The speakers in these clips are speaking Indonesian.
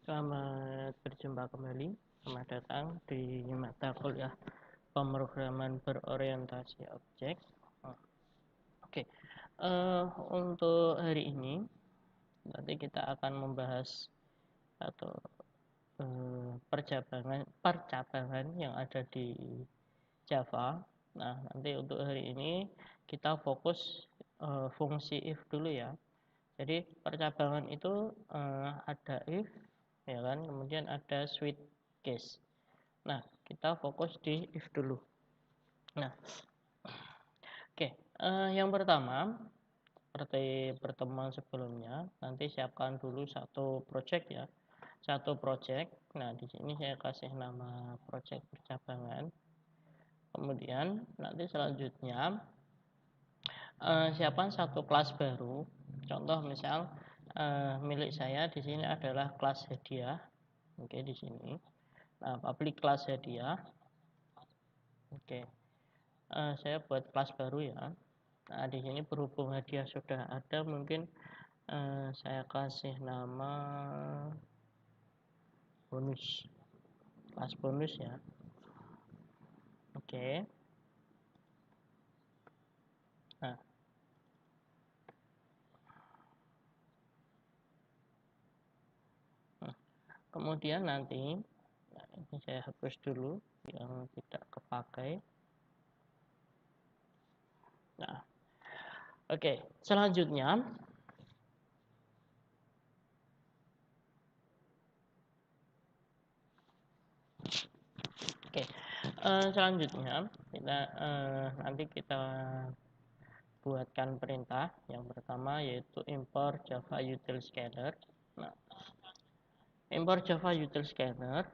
Selamat berjumpa kembali. Selamat datang di mata kuliah pemrograman berorientasi objek. Oke, untuk hari ini nanti kita akan membahas atau percabangan yang ada di Java. Nah, nanti untuk hari ini kita fokus fungsi if dulu ya. Jadi percabangan itu ada if, ya kan, kemudian ada switch case. Nah, kita fokus di if dulu. Nah, oke, yang pertama seperti pertemuan sebelumnya, nanti siapkan dulu satu project ya, satu project. Nah, di sini saya kasih nama project percabangan. Kemudian nanti selanjutnya siapkan satu kelas baru. Contoh misal milik saya di sini adalah kelas hadiah. Oke, di sini. Nah, public kelas hadiah. Oke, saya buat kelas baru ya. Nah, di sini berhubung hadiah sudah ada, mungkin saya kasih nama bonus, kelas bonus ya. Oke. Nah, kemudian nanti, nah ini saya hapus dulu yang tidak kepakai. Nah, oke, selanjutnya selanjutnya kita nanti kita buatkan perintah yang pertama yaitu import Java util scanner. Nah, import Java util scanner.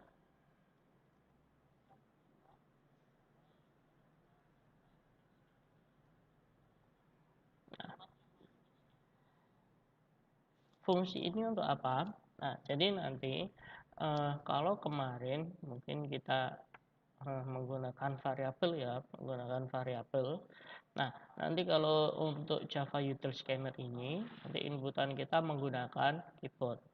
Nah, fungsi ini untuk apa? Nah, jadi nanti kalau kemarin mungkin kita menggunakan variabel ya, menggunakan variabel. Nah, nanti kalau untuk Java util scanner ini, nanti inputan kita menggunakan keyboard.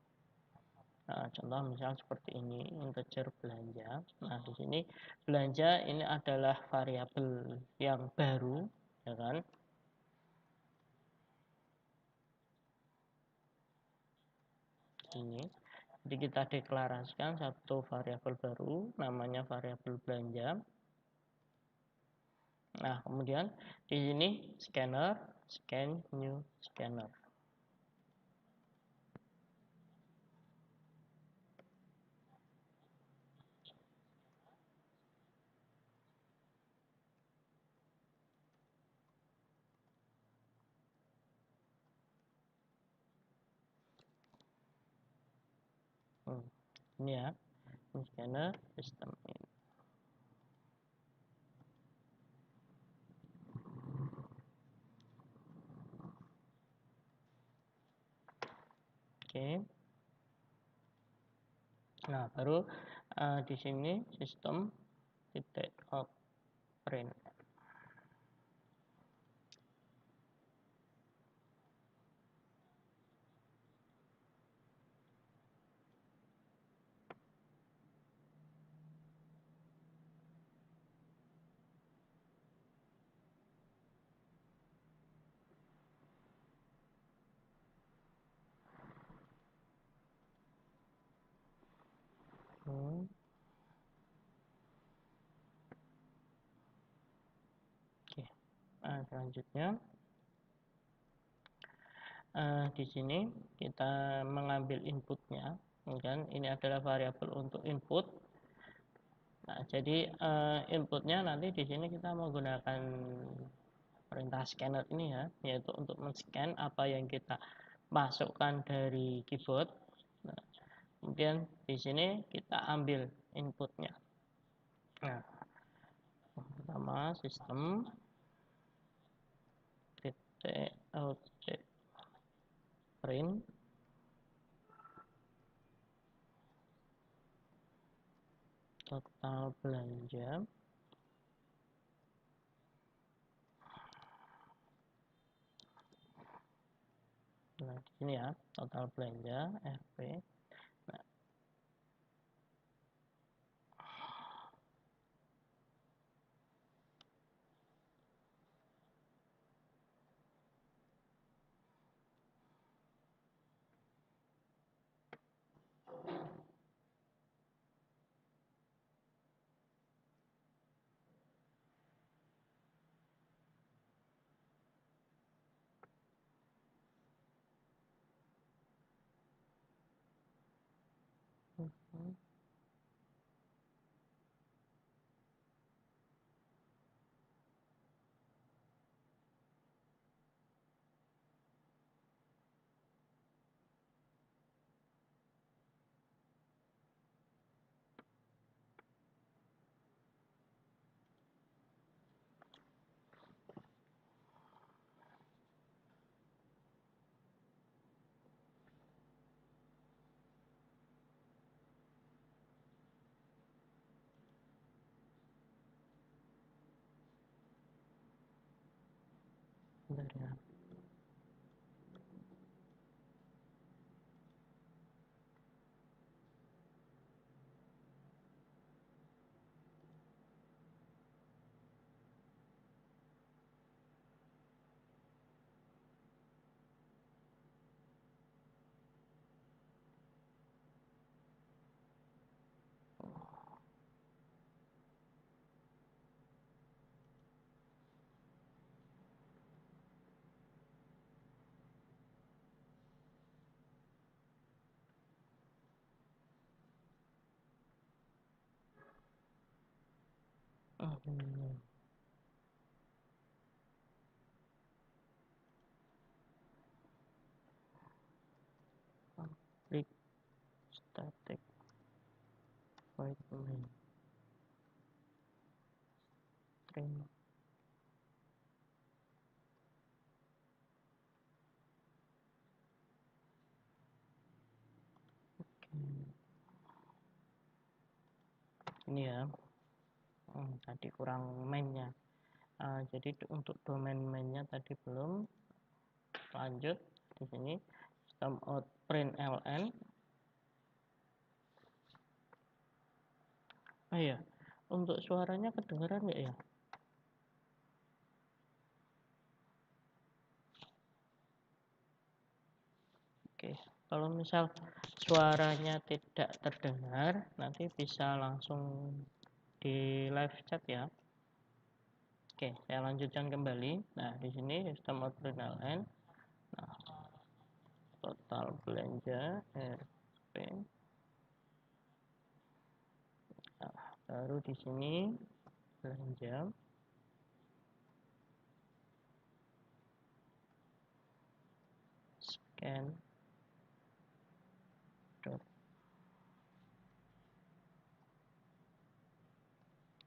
Nah, contoh misal seperti ini, integer belanja. Nah, di sini belanja ini adalah variabel yang baru, ya kan? Ini. Jadi kita deklarasikan satu variabel baru, namanya variabel belanja. Nah, kemudian di sini scanner, scan new scanner. Ini ya, new scanner sistem ini. Oke. Nah, baru di sini sistem titik print. Oke. Nah, selanjutnya di sini kita mengambil inputnya, kan? Ini adalah variabel untuk input. Nah, jadi inputnya nanti di sini kita menggunakan perintah scanner ini ya, yaitu untuk men-scan apa yang kita masukkan dari keyboard. Nah, kemudian di sini kita ambil inputnya. Nah, pertama sistem titik output print total belanja. Nah, di sini ya, total belanja RP. Nah, Bentar ya. Complete static void main string. Ini ya, tadi kurang mainnya. Jadi untuk domain mainnya tadi belum. Lanjut di sini system out println. Oh iya, untuk suaranya kedengeran nggak ya? Oke, kalau misal suaranya tidak terdengar, nanti bisa langsung di live chat ya. Oke, saya lanjutkan kembali. Nah, di sini sistem out println. Nah, total belanja RP. Nah, baru di sini belanja scan dot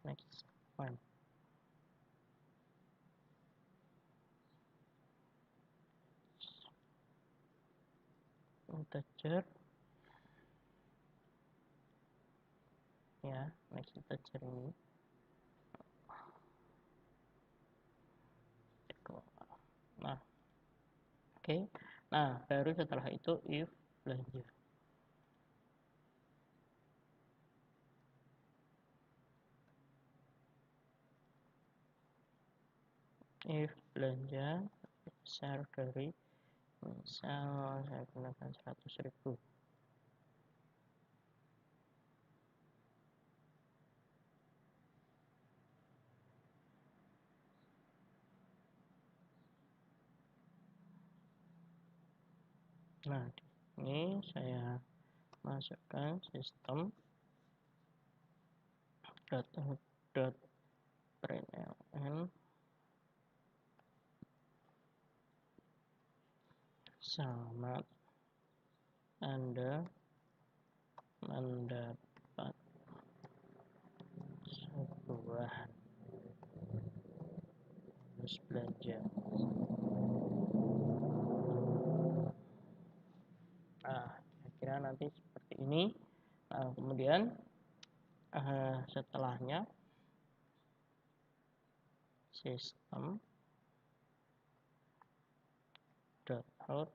next one integer ya, next integer ini. Nah, oke. Nah, baru setelah itu if belanja. If belanja besar dari misal saya gunakan 100.000. Nah, ini saya masukkan sistem dot println selamat Anda mendapat sebuah bonus belanja. Nah, kira-kira nanti seperti ini. Nah, kemudian setelahnya sistem dot out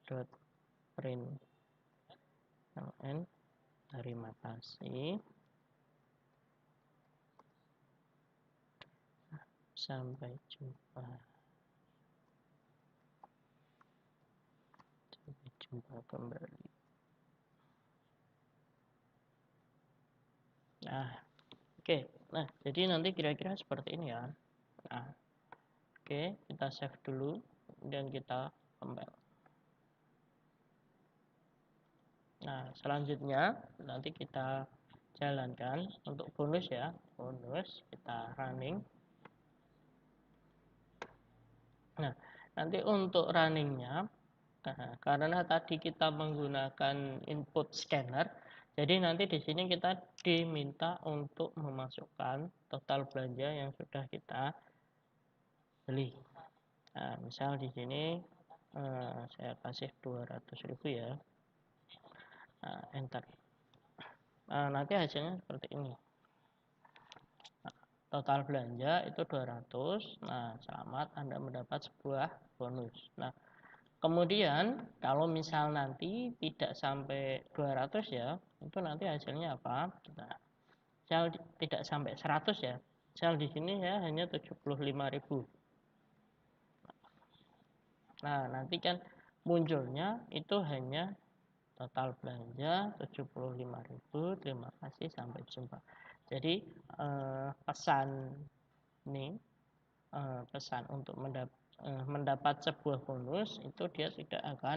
dot println terima kasih, sampai jumpa kembali. Nah, oke. Nah, jadi nanti kira-kira seperti ini ya. Nah, oke, kita save dulu dan kita compile. Nah, selanjutnya nanti kita jalankan untuk bonus ya. Bonus kita running. Nah, nanti untuk runningnya, karena tadi kita menggunakan input scanner, jadi nanti di sini kita diminta untuk memasukkan total belanja yang sudah kita beli. Nah, misal di sini saya kasih 200.000 ya. Nah, enter. Nah, nanti hasilnya seperti ini. Nah, total belanja itu 200. Nah, selamat Anda mendapat sebuah bonus. Nah, kemudian kalau misal nanti tidak sampai 200 ya, itu nanti hasilnya apa? Nah, misal tidak sampai 100 ya. Misal di sini ya hanya 75.000. Nah, nanti kan munculnya itu hanya total belanja 75.000. Terima kasih, sampai jumpa. Jadi pesan nih, pesan untuk mendapat sebuah bonus itu dia tidak akan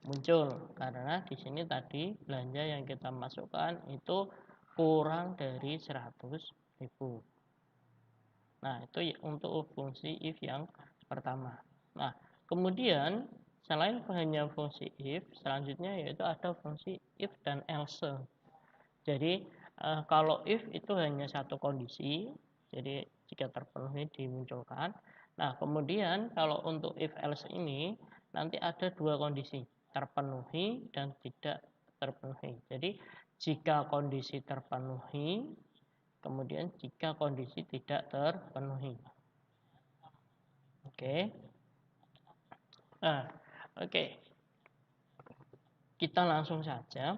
muncul karena di sini tadi belanja yang kita masukkan itu kurang dari 100.000. Nah, itu untuk fungsi if yang pertama. Nah, kemudian selain hanya fungsi if, selanjutnya yaitu ada fungsi if dan else. Jadi kalau if itu hanya satu kondisi, jadi jika terpenuhi dimunculkan. Nah, kemudian kalau untuk if else ini nanti ada dua kondisi, terpenuhi dan tidak terpenuhi. Jadi jika kondisi terpenuhi, kemudian jika kondisi tidak terpenuhi. Oke. Nah, oke. Kita langsung saja.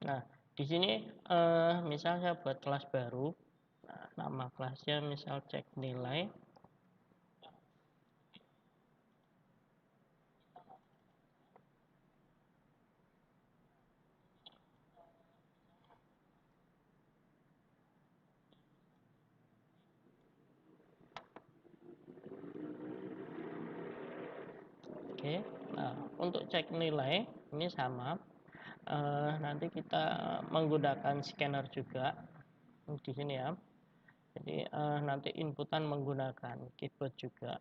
Nah, di sini misal saya buat kelas baru. Nah, nama kelasnya misal cek nilai. Oke. Nah, untuk cek nilai ini sama. Nanti kita menggunakan scanner juga di sini ya. Jadi nanti inputan menggunakan keyboard juga.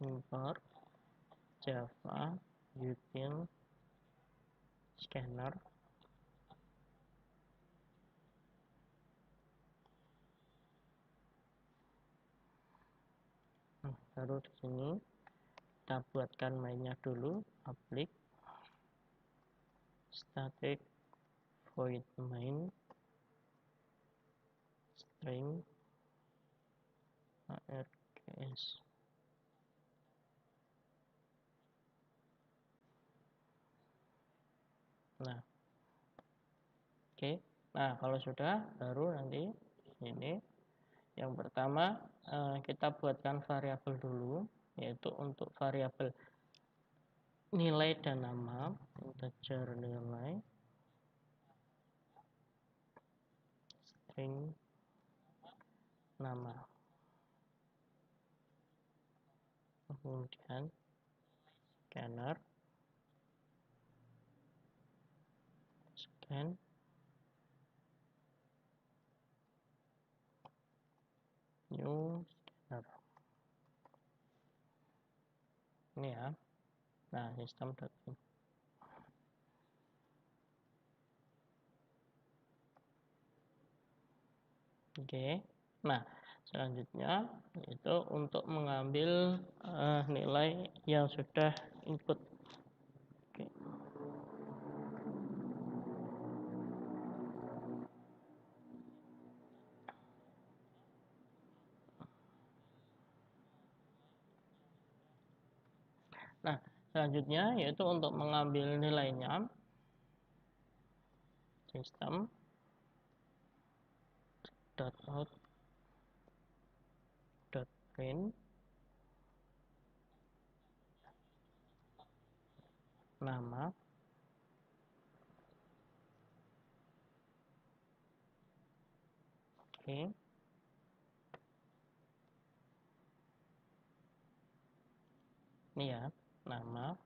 Import Java util scanner. Baru di sini kita buatkan mainnya dulu, public static void main string args. Nah, oke. Nah, kalau sudah, baru nanti ini yang pertama kita buatkan variabel dulu, yaitu untuk variabel nilai dan nama, integer nilai, string nama, kemudian scanner, scan, new scanner. Ini ya. Nah, sistem.in. Oke. Nah, selanjutnya itu untuk mengambil nilai yang sudah input. Oke. Nah, selanjutnya yaitu untuk mengambil nilainya, sistem .out .print nama, oke. ini ya, nama.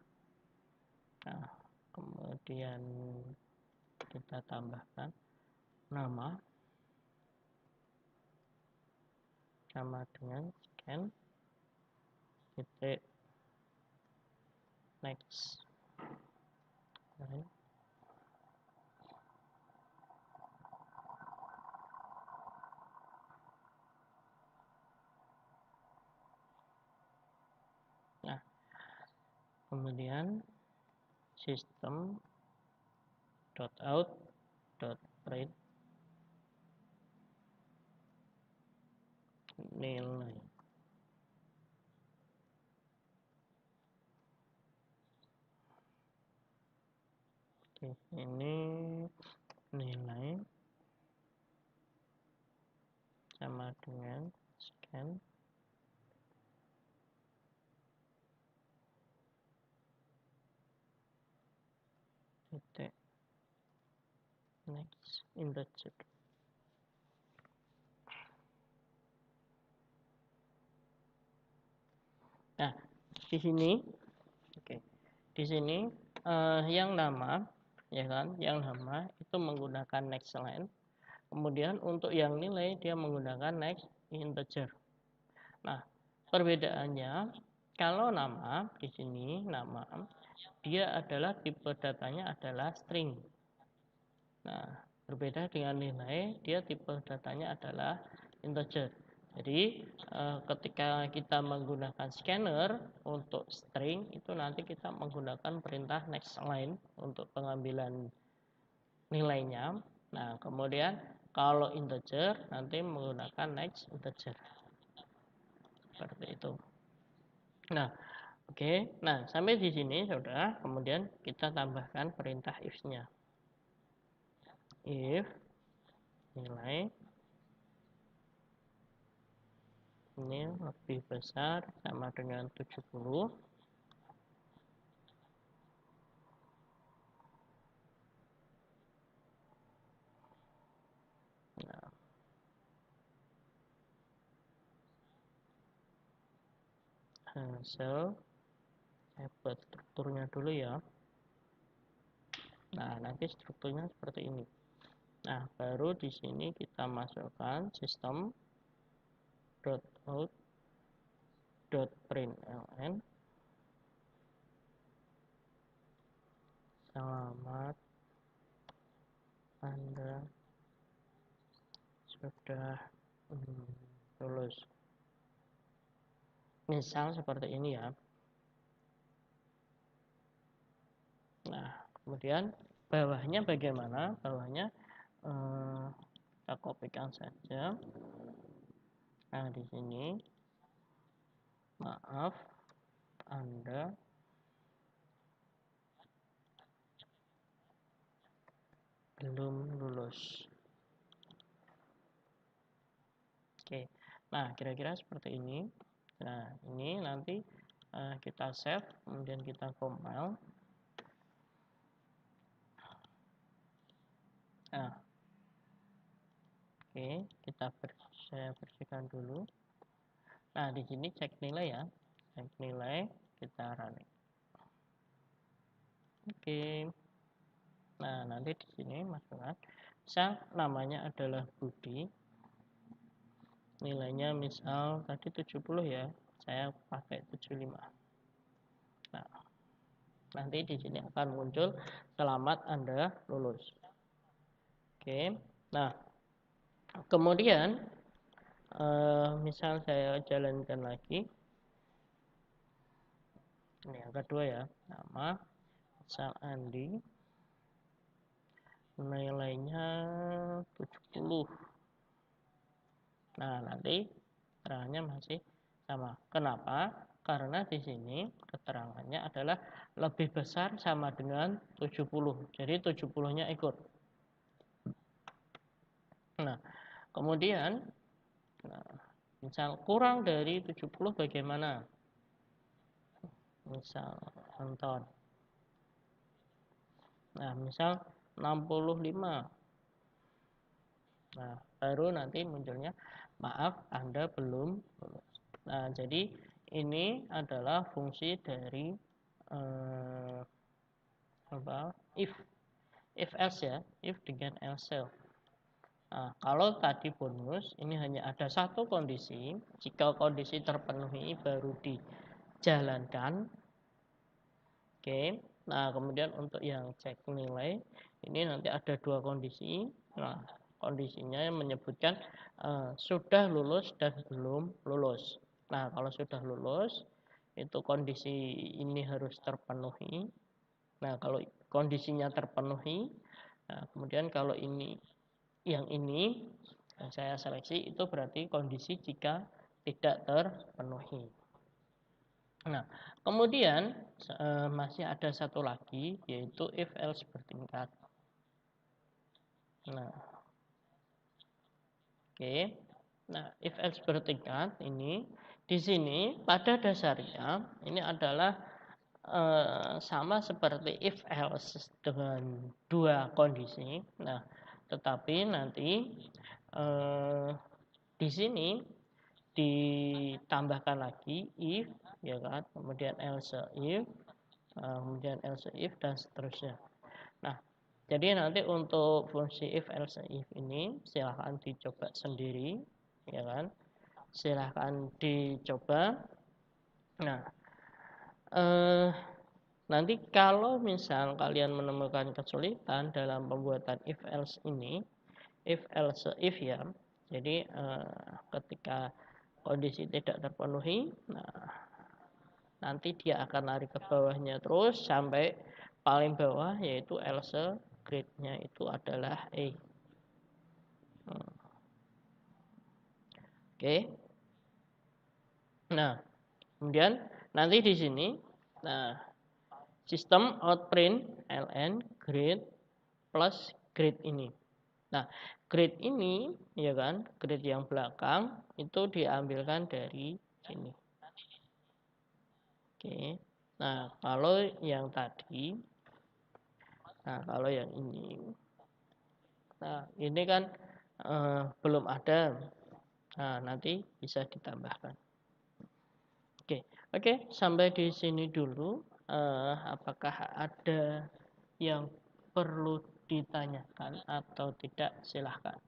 Nah, kemudian kita tambahkan nama sama dengan scan titik next. Nah, kemudian system .out .print nilai. Oke, ini nilai sama dengan scan titik next integer. Nah, di sini, oke, di sini yang nama, ya kan, yang nama itu menggunakan next line. Kemudian untuk yang nilai dia menggunakan next integer. Nah, perbedaannya kalau nama di sini nama dia adalah tipe datanya adalah string. Nah, berbeda dengan nilai dia tipe datanya adalah integer. Jadi ketika kita menggunakan scanner untuk string itu nanti kita menggunakan perintah next line untuk pengambilan nilainya. Nah, kemudian kalau integer nanti menggunakan next integer. Seperti itu. Nah, oke. Nah, sampai di sini saudara, kemudian kita tambahkan perintah if-nya. If nilai ini lebih besar sama dengan 70. Nah, hasil saya buat strukturnya dulu ya. Nah, nanti strukturnya seperti ini. Nah, baru di sini kita masukkan sistem .out .println selamat Anda sudah lulus. Misal seperti ini ya. Nah, kemudian bawahnya bagaimana? Bawahnya kita kopikan saja. Nah, di sini maaf Anda belum lulus. Oke. Nah, kira-kira seperti ini. Nah, ini nanti kita save, kemudian kita compile. Nah, oke, saya bersihkan dulu. Nah, di sini cek nilai ya. Cek nilai, kita running. Oke. Nah, nanti di sini masukkan. Misal namanya adalah Budi. Nilainya misal tadi 70 ya. Saya pakai 75. Nah, nanti di sini akan muncul selamat Anda lulus. Oke. Nah, kemudian misal saya jalankan lagi. Ini yang kedua ya. Nama misal Andi. Nilainya 70. Nah, nanti keterangannya masih sama. Kenapa? Karena di sini keterangannya adalah lebih besar sama dengan 70. Jadi 70-nya ikut. Nah, kemudian misal kurang dari 70 bagaimana? Misal Anton. Nah, misal 65. Nah, baru nanti munculnya maaf Anda belum lulus. Nah, jadi ini adalah fungsi dari if else ya, if dengan else. Nah, kalau tadi bonus ini hanya ada satu kondisi, jika kondisi terpenuhi baru dijalankan. Oke. Nah, kemudian untuk yang cek nilai ini nanti ada dua kondisi. Nah, kondisinya menyebutkan sudah lulus dan belum lulus. Nah, kalau sudah lulus itu kondisi ini harus terpenuhi. Nah, kalau kondisinya terpenuhi, nah, kemudian kalau ini yang saya seleksi itu berarti kondisi jika tidak terpenuhi. Nah, kemudian masih ada satu lagi yaitu if else bertingkat. Nah, oke. Nah, if else bertingkat ini di sini pada dasarnya ini adalah sama seperti if else dengan dua kondisi. Nah, tetapi nanti di sini ditambahkan lagi if, ya kan, kemudian else if, kemudian else if dan seterusnya. Nah, jadi nanti untuk fungsi if else if ini silahkan dicoba sendiri, ya kan, silahkan dicoba. Nah, nanti kalau misal kalian menemukan kesulitan dalam pembuatan if else ini, if else if ya, jadi ketika kondisi tidak terpenuhi, nah nanti dia akan lari ke bawahnya terus sampai paling bawah, yaitu else grade-nya itu adalah E. Oke. Nah, kemudian nanti di sini, nah sistem outprint ln grade plus grade ini. Nah, grade ini, ya kan, grade yang belakang itu diambilkan dari sini. Oke. Nah, kalau yang tadi, nah kalau yang ini, nah ini kan belum ada. Nah, nanti bisa ditambahkan. Oke, sampai di sini dulu. Apakah ada yang perlu ditanyakan atau tidak? Silahkan.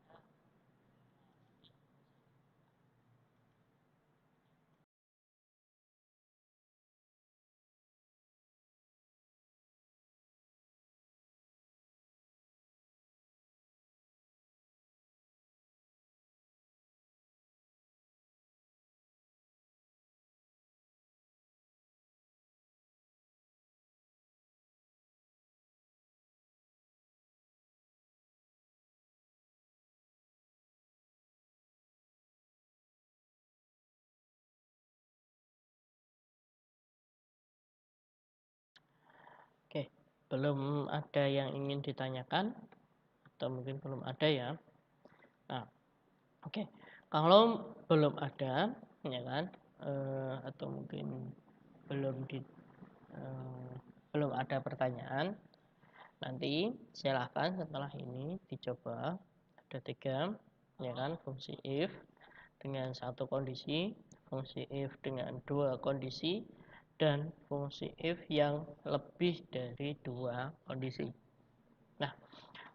Oke, belum ada yang ingin ditanyakan atau mungkin belum ada ya. Nah, oke. Kalau belum ada, ya kan, atau mungkin belum di belum ada pertanyaan, nanti silahkan setelah ini dicoba. Ada 3, ya kan, fungsi if dengan satu kondisi, fungsi if dengan dua kondisi, dan fungsi if yang lebih dari dua kondisi. Nah,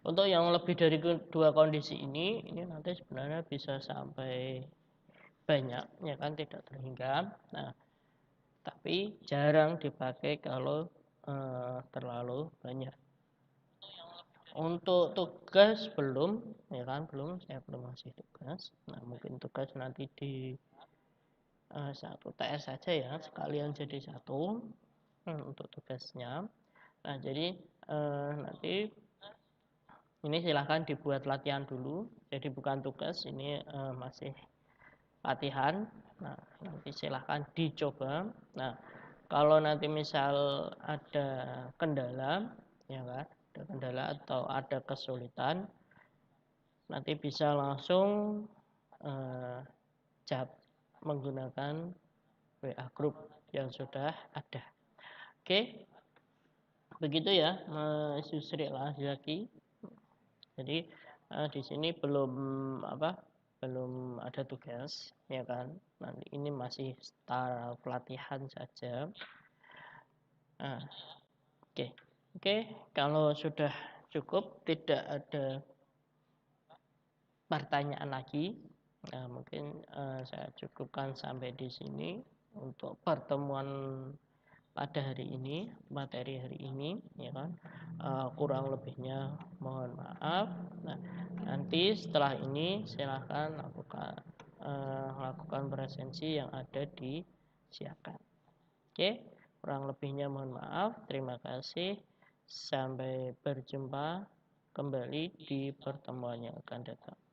untuk yang lebih dari dua kondisi ini nanti sebenarnya bisa sampai banyak, ya kan, tidak terhingga. Nah, tapi jarang dipakai kalau terlalu banyak. Untuk tugas belum, ya kan, saya belum ngasih tugas. Nah, mungkin tugas nanti di satu TS saja ya, sekalian jadi satu untuk tugasnya. Nah, jadi nanti ini silahkan dibuat latihan dulu. Jadi bukan tugas, ini masih latihan. Nah, nanti silahkan dicoba. Nah, kalau nanti misal ada kendala, ya kan, ada kendala atau ada kesulitan, nanti bisa langsung chat menggunakan WA group yang sudah ada. Oke, begitu ya, Mas Yusri Lazaki. Jadi di sini belum apa belum ada tugas, ya kan. Nanti ini masih tahap pelatihan saja. Nah, oke. Oke, kalau sudah cukup, tidak ada pertanyaan lagi. Nah, mungkin saya cukupkan sampai di sini untuk pertemuan pada hari ini, materi hari ini, ya kan. Kurang lebihnya mohon maaf. Nah, nanti setelah ini silahkan lakukan presensi yang ada di siakan. Oke, kurang lebihnya mohon maaf. Terima kasih. Sampai berjumpa kembali di pertemuan yang akan datang.